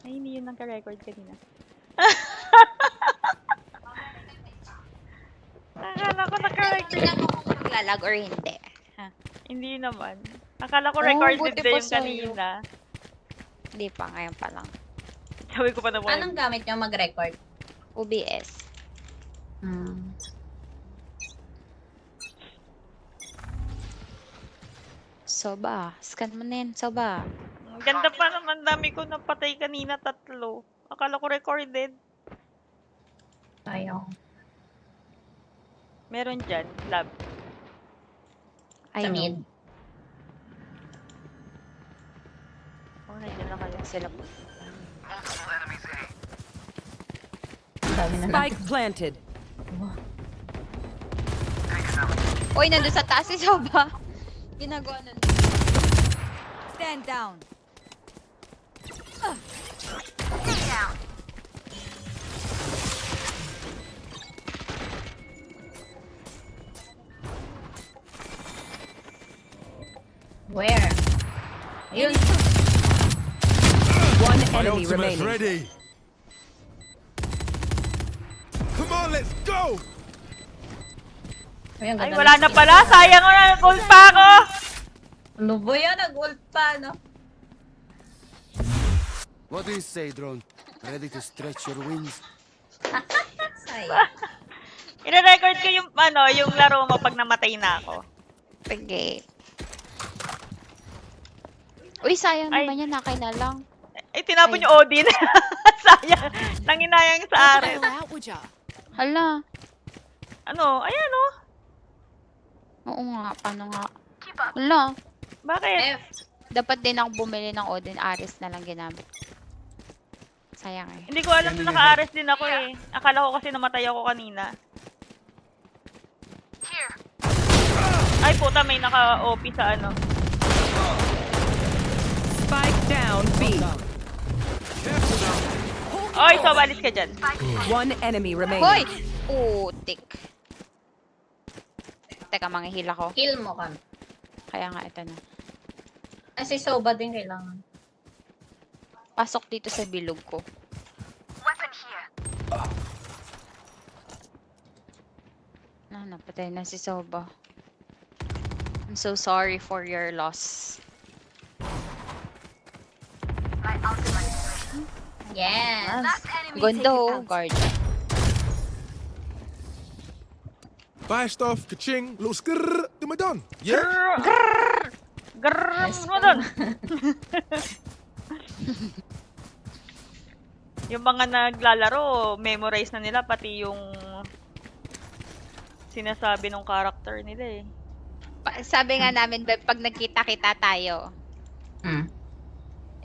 Ay, hindi yun nagka-record kanina. Akala ko naka-record. Tingnan mo kung maglalag or hindi. Ha? Hindi naman. Akala ko Oh, recorded buti na pa yung sa'yo. kanina. Hindi pa, ngayon pa lang. Sabi ko pa naman. Anong gamit nyo mag-record? OBS. Soba. Scan mo na yan, Soba. Ang ganda pa naman. Dami ko napatay kanina, 3. Akala ko recorded. Ayaw. Meron dyan, lab. I Sa know. mid. Oh, nandiyan na kayo. Sila po. Dami na Spike planted. Uy, nandun sa taas si Soba. Ginagawa na. Stand down. Where? Ayun. One My enemy ultimate's remaining. ready. Come on, let's go! Ayun, Ay, ganda wala ng na skin. pala. Sayang nga, nag-gold pa ako. Ano ba yan? Nag-ult pa, no? What do you say, drone? Ready to stretch your wings? Sayang. Ire-record ko yung, yung laro mo pag namatay na ako. Sige. Uy, sayang Ay. naman yan. Nakay na lang. Eh, tinapon Ay. yung Odin. Sayang. Nanginayang sa akin. Hala. Ano? Ayan, oh. Oo nga. Paano nga? Hala. Bakit? F. Dapat din ako bumili ng Odin. Ares na lang ginamit. Sayang eh. Hindi ko alam na naka-ares din ako eh. Akala ko kasi namatay ako kanina. Ay, puta, may naka-OP sa ano. Spike down B. Careful now. Oy, so balis ka dyan. One enemy remaining. Hoy! Putik. Teka, manghihil ako. Kill mo kami. Kaya nga, ito na. Kasi soba din kailangan. Pasok dito sa bilog ko. Napatay na si Soba. I'm so sorry for your loss. Yes. Ganda oh, guard. Buy stuff, ka-ching, little skrrr, then we're done. Yeah? Grrrr, ano dun? Yung mga naglalaro, memorize na nila pati yung sinasabi ng character nila eh. Sabi nga namin, Beb, pag nagkita-kita tayo, Hmm.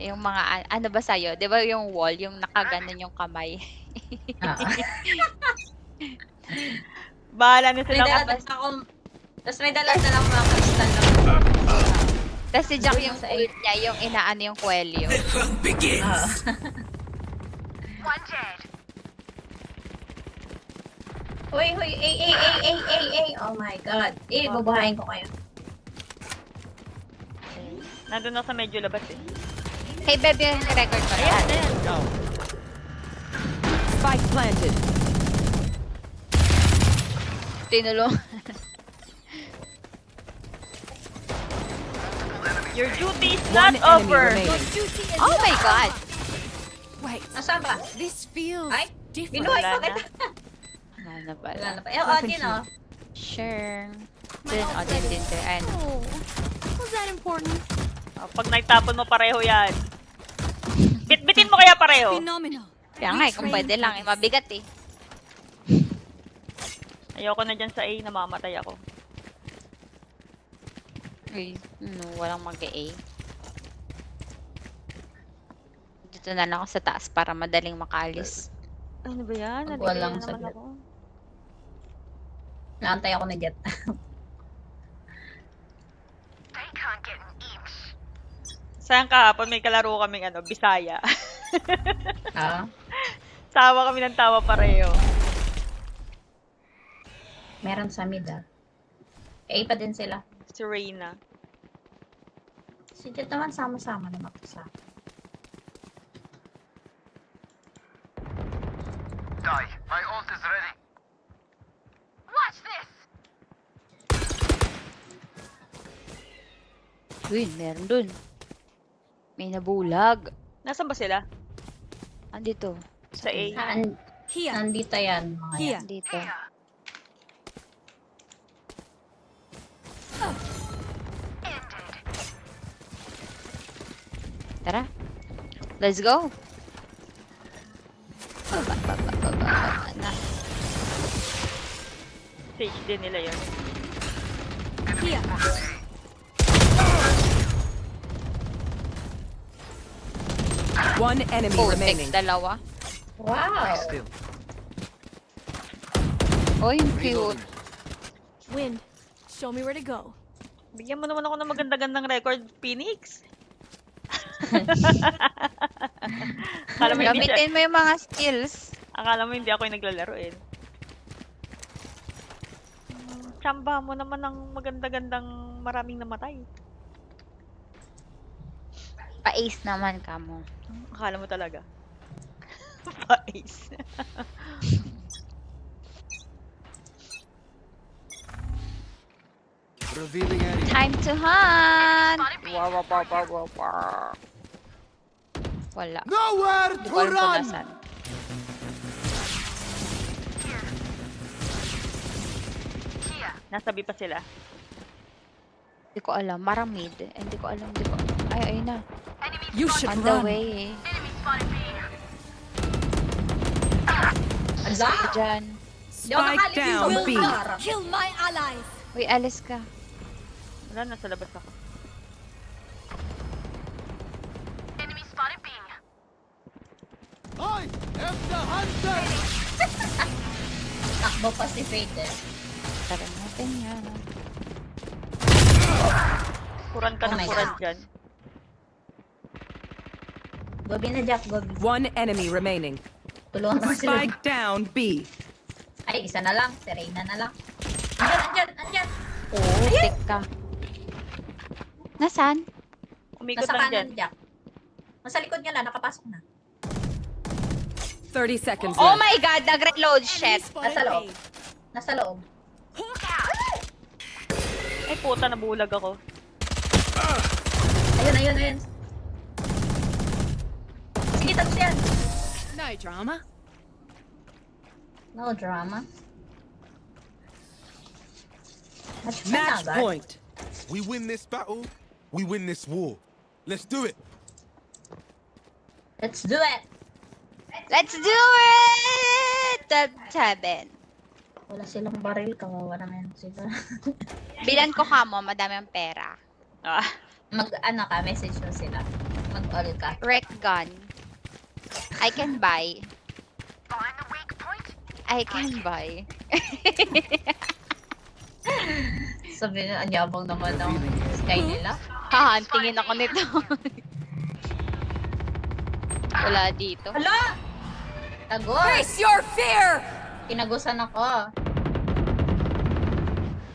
yung mga, ano ba sa'yo? Di ba yung wall, yung nakaganon yung kamay? Oo. Bahala na May sila dala kapag... akong... Tapos may dala lang mga kristal lang. Tapos si Jack Doon yung sa ult niya, yung inaano yung kwelyo. Oo. Hoy, hoy, ay. Oh my God. Bubuhayin ko kayo. Nandun ako sa medyo labas eh. Hey, Beb, yung record ko na. Ayan, ayan. Spike planted. Tinulong. Your duty is One not enemy over. remaining. Oh my God! Wait, Nasaan ba? this feels Ay, different. binuhay Wala ko kita. Wala na pala. Wala na pa. Eh, Odin, oh. Sure. Din, o din. Ano? Was that important? Oh, pag nagtapon mo pareho yan. Bitbitin mo kaya pareho. Phenomenal. Kaya nga, kung pwede lang, eh, mabigat eh. Ayoko na dyan sa A, namamatay ako. Uy, walang mag-A. Dito na lang ako sa taas para madaling makalis. Ano ba yan? Pag Nalilaya walang naman sagot. ako. Naantay ako na Jet. Sayang kahapon may kalaro kaming Bisaya. Oo. Tawa kami ng tawa pareho. Meron sa mid, ah. A pa din sila. Si Reyna. Si Jet naman sama-sama naman sa Uy, meron dun. May nabulag. Nasaan ba sila? Andito. Sa A. Saan? Here. Nandito yan, mga yan. Here. Dito. Tara. Let's go. Baba na. Stage din nila yun. Here. One enemy Oh, remaining. dalawa. Wow! Oh, yung cute. Wind. Show me where to go. Bigyan mo naman ako ng maganda-gandang record, Phoenix. Akala mo hindi, Gamitin mo yung mga skills. akala mo hindi ako yung naglalaro eh. Tsamba mo naman ng maganda-gandang maraming namatay. Pa-ace naman ka mo. Akala mo talaga. Pais. Revealing area. Time to hunt! Wow, wow, wow, wow, wow, wow. Wala. Nowhere Hindi to ko alam kung run! nasan. Nasa B pa sila. Hindi ko alam. Marang mid. Hindi ko alam. Hindi ko alam. Ay, ayun na. You should On the run. way eh. Ala! Ka dyan. Di ako Spike nakalis down, dito. B. Harap. Kill my allies. Uy, alis ka. Wala, nasa labas ako. I am the hunter! Takbo pa si Fate eh. Tara natin yan. Kuran ka Oh ng my kuran God. dyan. Gobi na Jack, Gobi. One enemy remaining. Tulungan mo sila. Spike down B. Ay, isa na lang. Si Reyna na lang. Andyan, andyan, andyan. Oh, tik ka. Nasaan? Umikot Nasa lang dyan. kanan, Jack. Nasa likod niya na, nakapasok na. 30 seconds Oh left. my god, nag-reload. Shit. Enemy spotted Nasa loob. B. Nasa loob. Ay puta, nabulag ako. Ayun, ayun, ayun. Sige, tapos yan. No drama. No drama. Match point. We win this battle, we win this war. Let's do it. Let's do it. Let's do it! Top 7. Wala silang baril, kawawa naman sila. Bilan ko ka mo, madami ang pera. Ah, Mag-ano ka, message mo sila. Mag-all ka. Rec gun. I can buy. I can buy. Sabi na, anyabang naman ng sky nila. Hahantingin ako nito. Wala dito. Hala! Tagos! Face your fear. Kinagusan ako.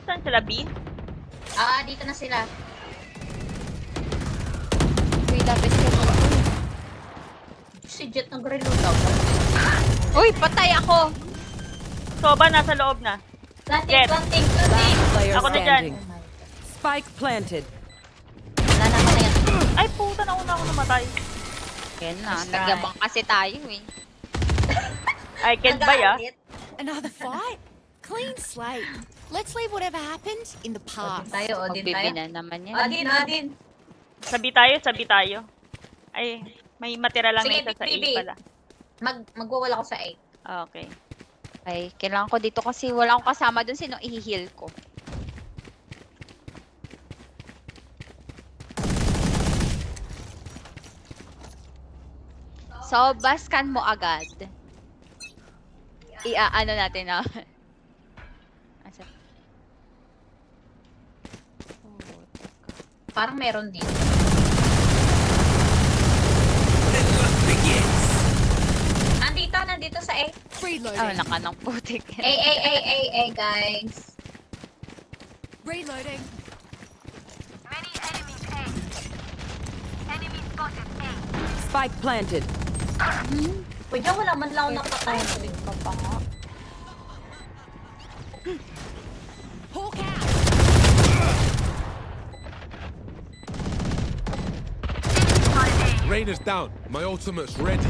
saan sila B? Ah, dito na sila. Uy, lapit ka mo. Si Jet nag-reload daw. Uy, patay ako! Soba, nasa loob na. Planting, Jet. planting, planting! Player Ako na dyan. standing. Oh my God. Spike planted. Wala na ako na yan. Ay puta, nauna ako namatay. Yan na, Nice try. nagyabang kasi tayo eh. I can buy ah. Nag-aalit. Another fight. Clean slate. Let's leave whatever happened in the Odin past. tayo, Odin tayo. Magbibinan naman yan. Odin, Odin. Sabi tayo. Ay, may matira lang Sige, na isa sa A Bibi. pala. Magwawala ako sa 8. Okay. Ay, kailangan ko dito kasi wala akong kasama dun. Sino i-heal ko? So, baskan mo agad. Ano natin na. Asa? Oh, teka. Parang meron dito. Nandito sa A. Reloading. Oh, naka ng putik. A, guys. Reloading. Spike planted. Uy, dyan wala man lang ako napatay. Ito pa nga. Hawk out. Rain is down. My ultimate's ready.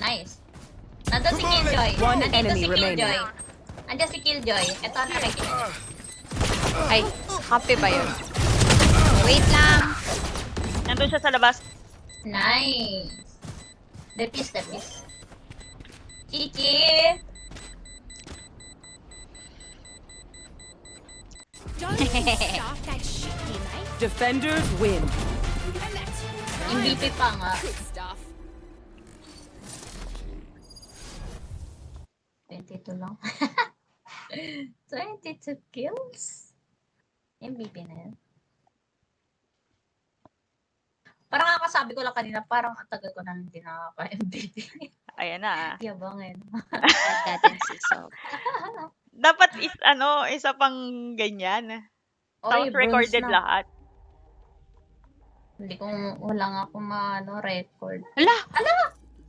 Nice. Nandun si Come on, Killjoy. One Nandito enemy si remaining. Killjoy. Nandiyan si Killjoy. Ito ang nakikita. Ay, happy ba yun? Wait lang. Nandun siya sa labas. Nice. Depis. Chichi! Don't start that shit here, mate. Defenders win. And that's MVP pa nga. good stuff. 22 lang. 22 kills? MVP na yun. Parang kakasabi ko lang kanina, parang ang tagal ko na hindi nakaka-MVP. Ayan na. Yabangin. Dating si Sob. Dapat isa pang ganyan. Tapos recorded na. lahat. Hindi ko, wala nga akong record. Hala!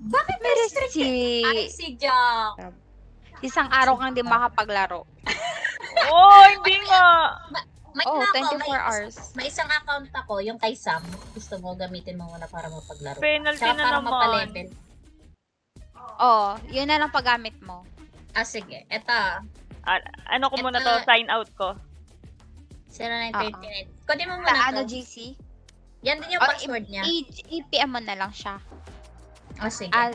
Bakit may restricted? Ay, si Jack. Isang araw kang di makapaglaro. Oh, hindi nga. May, Oh, nako, 24 hours. May isang account ako, yung kay Sam. Gusto mo gamitin mo muna para mapaglaro. Penalty Saka na para naman. mapalevel. Oh, yun na lang paggamit mo. Ah, sige. Eto. Ano ko muna to, sign out ko. 0939. Kunin mo Sa muna ano, to. GC? Yan din yung Oh, password niya. i-PM mo na lang siya. Oh, sige. Ah,